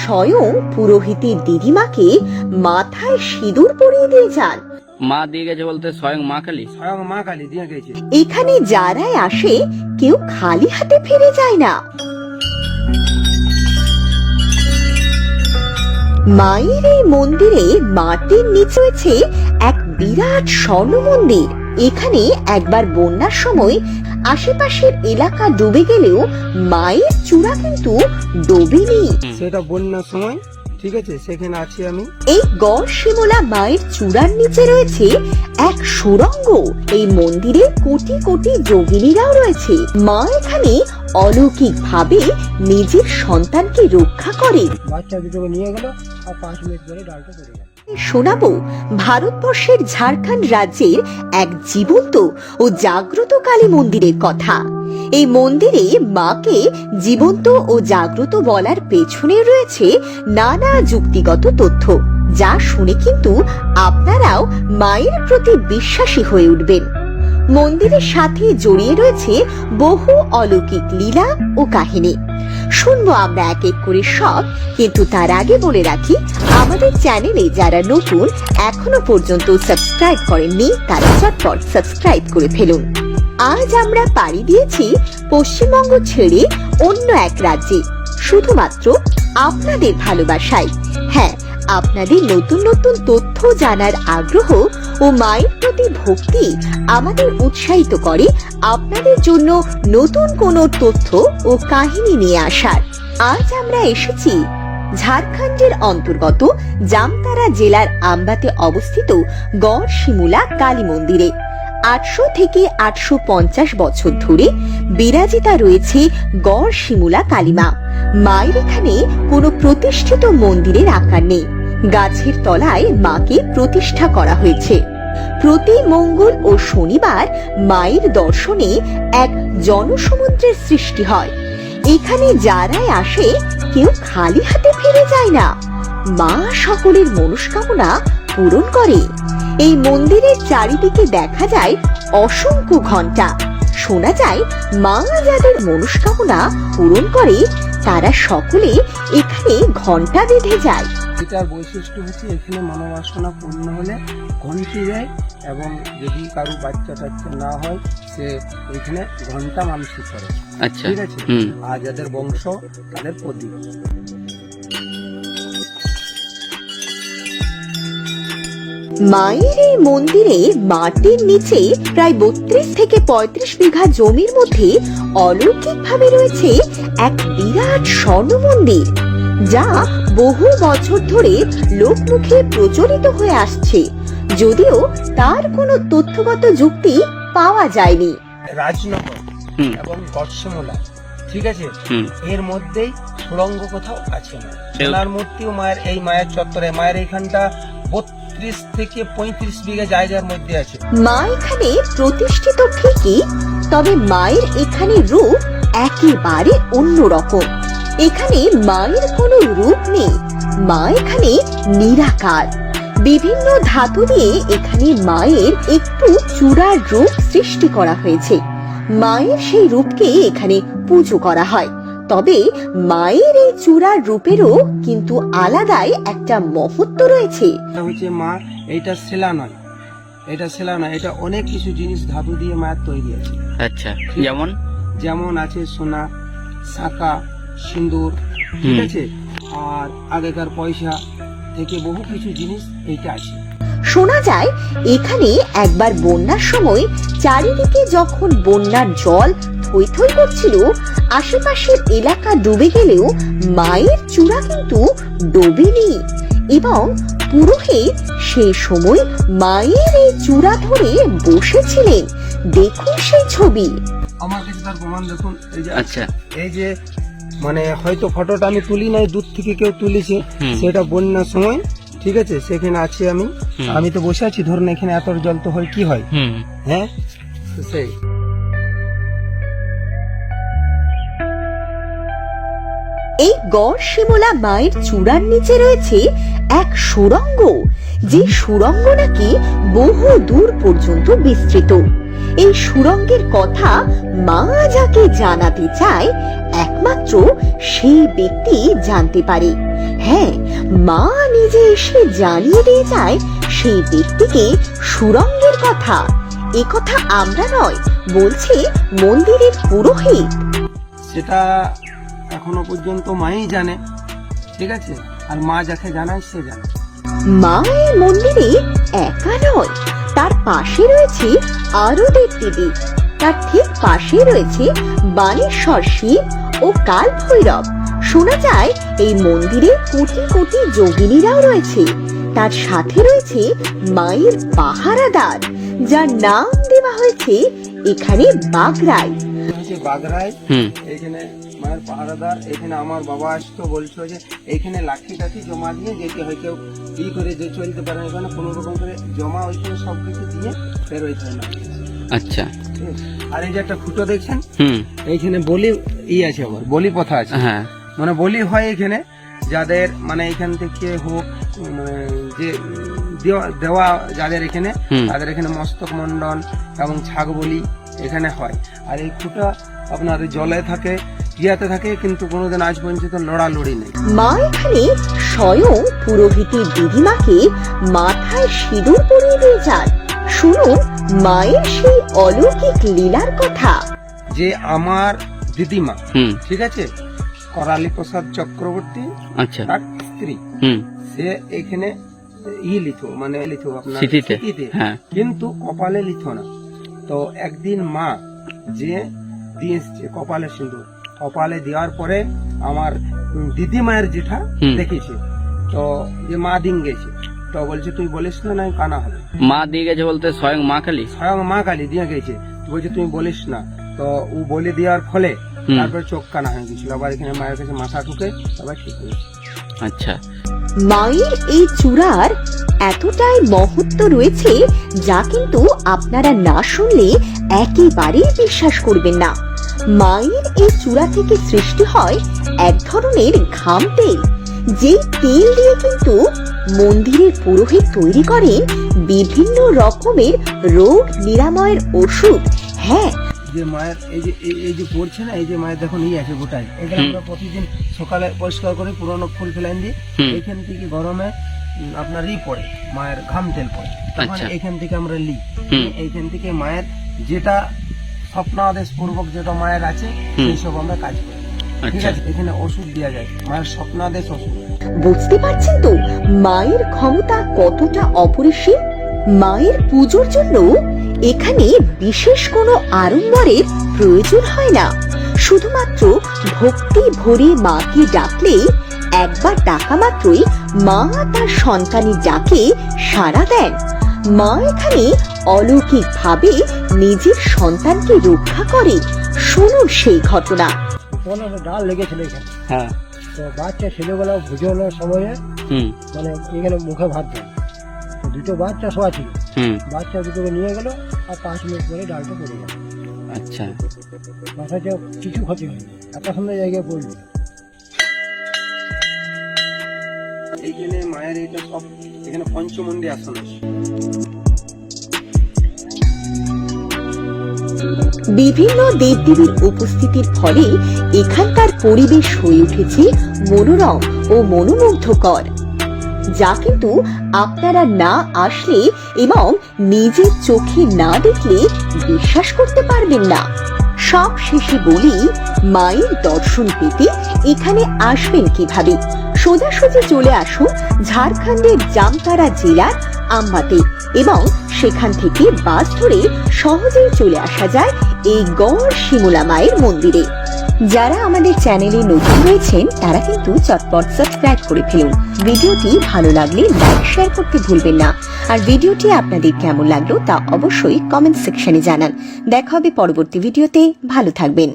স্বয়ং পুরোহিতের দিদিমাকে মাথায় সিঁদুর পরিয়ে দিয়ে যান। মা দিয়ে গেছে বলতে স্বয়ং মা কালী দিয়ে গেছে। এখানে যারাই আসে কেউ খালি হাতে ফিরে যায় না। মায়ের এই মন্দিরে মাটির নিচে রয়েছে এক বিরাট স্বর্ণ মন্দির। এখানে একবার বন্যার সময় আশেপাশের এলাকা ডুবে গেলেও মায়ের চূড়া কিন্তু ডোবেনি। সেটা বন্যার সময়, ঠিক আছে, সেখানে আছি আমি। এই গড় শিমলা মায়ের চূড়ার নিচে রয়েছে এক সুড়ঙ্গ। এই মন্দিরে কোটি কোটি যোগিনীরাও রয়েছে। মা এখানে অলৌকিক ভাবে নিজের সন্তানকে রক্ষা করেন। বাচ্চা দুটোকে নিয়ে গেল আর 5 মিনিট ধরে ডালটা পড়ে গেল। শোনাবো ভারতবর্ষের ঝাড়খণ্ড রাজ্যের এক জীবন্ত ও জাগ্রত কালী মন্দিরের কথা। এই মন্দিরে মাকে জীবন্ত ও জাগ্রত বলার পেছনে রয়েছে নানা যুক্তিগত তথ্য, যা শুনে কিন্তু আপনারাও মায়ের প্রতি বিশ্বাসী হয়ে উঠবেন। মন্দিরের সাথে জড়িয়ে রয়েছে বহু অলৌকিক লীলা ও কাহিনী। শুনবো আমরা এক এক করে সব, কিন্তু তার আগে বলে রাখি, আমাদের চ্যানেলে যারা নতুন এখনো পর্যন্ত সাবস্ক্রাইব করেননি তারা চটপট সাবস্ক্রাইব করে ফেলুন। আজ আমরা পাড়ি দিয়েছি পশ্চিমবঙ্গ ছেড়ে অন্য এক রাজ্যে, শুধুমাত্র আপনাদের ভালোবাসায়। হ্যাঁ, আপনাদের নতুন নতুন তথ্য জানার আগ্রহ ও মায়ের প্রতি ভক্তি আমাদের উৎসাহিত করে আপনাদের জন্য নতুন কোনো তথ্য ও কাহিনী নিয়ে আসার। আজ আমরা এসেছি ঝাড়খণ্ডের অন্তর্গত জামতারা জেলার আমবাতে অবস্থিত গড় শিমুলা কালী মন্দিরে। 800 থেকে 850 বছর ধরে বিরাজিতা রয়েছে গড় শিমুলা কালীমা। মায়ের এখানে কোনো প্রতিষ্ঠিত মন্দিরের আকার নেই। গাছের তলায় মাকে প্রতিষ্ঠা করা হয়েছে। প্রতি মঙ্গল ও শনিবার মায়ের দর্শনে এক জনসমুদ্রের সৃষ্টি হয়। এখানে যারাই আসে কেউ খালি হাতে ফিরে যায় না। মা সকলের মনস্কামনা পূরণ করে। এই মন্দিরের চারিদিকে দেখা যায় অসংখ্য ঘণ্টা। শোনা যায় মা যাদের মনস্কামনা পূরণ করে তারা সকলে এখানে ঘণ্টা বেঁধে যায়। এটার বৈশিষ্ট্য হচ্ছে এখানে মনোবাসনা পূর্ণ হলে ঘন্টি দেয়, এবং যদি কারো বাচ্চা টাচ্চা না হয় সে এখানে ঘন্টা মানসিক করে। আচ্ছা, ঠিক আছে। আর যাদের বংশ তাদের প্রদীপ। মায়ের এই মন্দিরে মাটির নিচে প্রায় 32 থেকে 35 বিঘা জমির মধ্যে অলৌকিক ভাবে রয়েছে এক বিরাট স্বর্ণ মন্দির, যা বহু বছর ধরে লোকমুখে প্রচলিত হয়ে আসছে, যদিও তার কোনো তথ্যগত যুক্তি পাওয়া যায়নি। রাজনগর এবং গড়শিমুলা, ঠিক আছে, এর মধ্যেই সুড়ঙ্গ কোথাও আছে না। সোনার মূর্তিও মায়ের এই মায়ের চত্বরে, মায়ের এইখানটা 32 থেকে 35 বিঘা জায়গার মধ্যে আছে। মা এখানে প্রতিষ্ঠিত ঠিকই, তবে মায়ের এখানে রূপ একেবারে অন্যরকম। এখানে মায়ের কোনো রূপ নেই। মা এখানে নিরাকার। বিভিন্ন ধাতু দিয়ে এখানে মায়ের একটু চূড়ার রূপ সৃষ্টি করা হয়েছে। মায়ের সেই রূপকে এখানে পুজো করা হয়। তবে মায়ের এই চূড়ার রূপেরও কিন্তু আলাদাই একটা মহত্ব রয়েছে। হচ্ছে মা এইটা শিলা নয়, এটা শিলা নয়, এটা অনেক কিছু জিনিস ধাতু দিয়ে মায়ের তৈরি আছে। আচ্ছা, যেমন আছে সোনা, শাঁখা, সিঁদুর, ঠিক আছে, আর আগেকার পয়সা থেকে বহু কিছু জিনিস এইটা আছে। শোনা যায় এখানে একবার বন্যার সময় চারিদিকে যখন বন্যার জল থই থই করছিল, আশেপাশের এলাকা ডুবে গেলেও মায়ের চূড়া কিন্তু ডোবেনি, এবং পুরোহিত সেই সময় মায়ের এই চূড়া ধরে বসেছিলেন। দেখুন সেই ছবি। আমার কাছে তার প্রমাণ দেখুন। আচ্ছা, এই যে মানে হয়তো ফটোটা আমি তুলি নাই, দূর থেকে কেউ তুলেছে, সেটা বন্যার সময়, ঠিক আছে, সেখানে আছি আমি তো বসে আছি। ধরুন এখানে এত জল তো হয়, কি হয়, হ্যাঁ, সেই এই গড় শিমলা মায়ের চূড়ার নিচে রয়েছে এক সুড়ঙ্গ, যে সুড়ঙ্গ নাকি বহু দূর পর্যন্ত বিস্তৃত। এই সুড়ঙ্গের কথা মা যাকে জানাতে চায় একমাত্র সেই ব্যক্তি জানতে পারে। হ্যাঁ, মা নিজে এসে জানিয়ে দিয়ে যায় সেই ব্যক্তিকে সুরঙ্গের কথা। এ কথা আমরা নয়, বলছে মন্দিরের পুরোহিত। সেটা এখনো পর্যন্ত মাই জানে, ঠিক আছে, আর মা যাকে জানায় সে জানে। মা এই মন্দিরে একা নয়, তার পাশে রয়েছে আরো দেবদেবী। তার ঠিক পাশে রয়েছে বানেশ্বর শিব ও কাল ভৈরব। শোনা যায় এই মন্দিরে কোটি কোটি যোগিনীরাও রয়েছে। তার সাথে রয়েছে মায়ের পাহারাদার, যার নাম দেওয়া হয়েছে এখানে বাগরাই। বাগরাই এখানে মায়ের পাহারাদার। এখানে আমার বাবা আসতো, বলছো যে এখানে লাঠি টাঠি জমা দিয়ে যেতে হয়, কেউ ই করে যে চলতে পারে না, এখানে কোনো রকম করে জমা ওইখানে সব কিছু দিয়ে বেরোইতে হয় না। আচ্ছা, আর এই যে একটা খুঁটো দেখছেন, এইখানে বলি আছে, আবার বলি প্রথা আছে। হ্যাঁ, মানে বলি হয় এখানে, যাদের মানে এখান থেকে হোক মানে যে দেওয়া যাদের এখানে, তাদের এখানে মস্তক মন্ডন এবং ছাগ বলি এখানে হয়। আর এই খুঁটা আপনার জলে থাকে, ইয়াতে থাকে, কিন্তু কোনোদিন আজ পর্যন্ত লড়ালড়ি নেই। মা এখানে স্বয়ং পুরোহিতের দিদিমাকে মাথায় সিঁদুর পরিয়ে দিয়ে যান। শুনুন মায়ের সেই অলৌকিক লীলার কথা। যে আমার দিদিমা, ঠিক আছে, করালি প্রসাদ চক্রবর্তী, আচ্ছা, তার স্ত্রী, সে এখানে লিথো, মানে লিথো আপনার স্মৃতিতে, হ্যাঁ, কিন্তু কপালে লিথো না। তো একদিন মা যে দিয়ে এসছে কপালে সিঁদুর, কপালে দেওয়ার পরে আমার দিদি মায়ের জেঠা দেখেছে, তো যে মা দিন গেছে, তো বলছে তুই বলিস না, নাই কানা হবে। মা দিয়ে গেছে বলতে স্বয়ং মা কালী? স্বয়ং মা কালী দিয়ে গেছে, বলছে তুমি বলিস না। তো ও বলে দেওয়ার ফলে তারপরে চোখ কানা হয়ে গেছিল। আবার এখানে মায়ের কাছে মাথা ঠুকে আবার ঠিক হয়েছে। আচ্ছা, মায়ের এই চূড়ার এতটাই মহত্ব রয়েছে যা কিন্তু আপনারা না শুনলে একেবারেই বিশ্বাস করবেন না। মায়ের এই চূড়া থেকে সৃষ্টি হয় এক ধরনের ঘাম তেল, যেই তেল দিয়ে কিন্তু মন্দিরের পুরোহিত তৈরি করেন বিভিন্ন রকমের রোগ নিরাময়ের ওষুধ। হ্যাঁ, যে মায়ের এই যে পড়ছে না, এই যে মায়ের দেখুন আছে গোটায়, এখানে আমরা প্রতিদিন সকালে পরিষ্কার করে পুরোনো ফুল ফেলাইন দিই। এখান থেকে গরমে আপনার পড়ে, মায়ের ঘাম তেল পড়ে, তখন এখান থেকে আমরা লিই। এইখান থেকে মায়ের যেটা স্বপ্নাদেশ পূর্বক যেটা মায়ের আছে সেই সব আমরা কাজ করি, ঠিক আছে। এখানে ওষুধ দেওয়া যায়, মায়ের স্বপ্নাদেশ ওষুধ। বুঝতে পারছেন তো মায়ের ক্ষমতা কতটা অপরিসীম। মায়ের পুজোর জন্য এখানে বিশেষ কোনো আড়ম্বরের প্রয়োজন হয় না। শুধুমাত্র ভক্তি ভরে মাকে ডাকলেই, একবার ডাকা মাত্রই মা তার সন্তানের ডাকে সাড়া দেন। মা এখানে অলৌকিক ভাবে নিজের সন্তানকে রক্ষা করে। শুনুন সেই ঘটনা। ডাল লেগেছিল এখানে, হ্যাঁ, তো বাচ্চা ছেলেবেলা ভোজনের সময়ে মানে এখানে মুখে ভাত দেয়, তো দুটো বাচ্চা শোয়া ছিল, বাচ্চা দুটোকে নিয়ে গেল, আর 5 মিনিট পরে ডালটা পড়ে গেল। আচ্ছা, মাথাতে কিছু ক্ষতি হয়নি, এত সুন্দর জায়গায় পড়ল। এইখানে মায়ের এইটা সব, এখানে পঞ্চমন্ডি আসন আছে। বিভিন্ন দেবদেবীর উপস্থিতির ফলে এখানকার পরিবেশ হয়ে উঠেছে মনোরম ও মনোমুগ্ধকর, যা কিন্তু আপনারা না আসলে এবং নিজের চোখে না দেখলে বিশ্বাস করতে পারবেন না। সব শেষে বলি, মায়ের দর্শন পেতে এখানে আসবেন কিভাবে। সোজাসুজি চলে আসুন ঝাড়খণ্ডের জামতারা জেলার আম্বাতে, এবং সেখান থেকে বাস ধরে সহজেই চলে আসা যায় এই গড় শিমুলা মায়ের মন্দিরে। যারা আমাদের চ্যানেলে নতুন রয়েছেন তারা কিন্তু চটপট সাবস্ক্রাইব করে ফেলুন। ভিডিওটি ভালো লাগলে লাইক শেয়ার করতে ভুলবেন না। আর ভিডিওটি আপনাদের কেমন লাগলো তা অবশ্যই কমেন্ট সেকশনে জানান। দেখা হবে পরবর্তী ভিডিওতে। ভালো থাকবেন।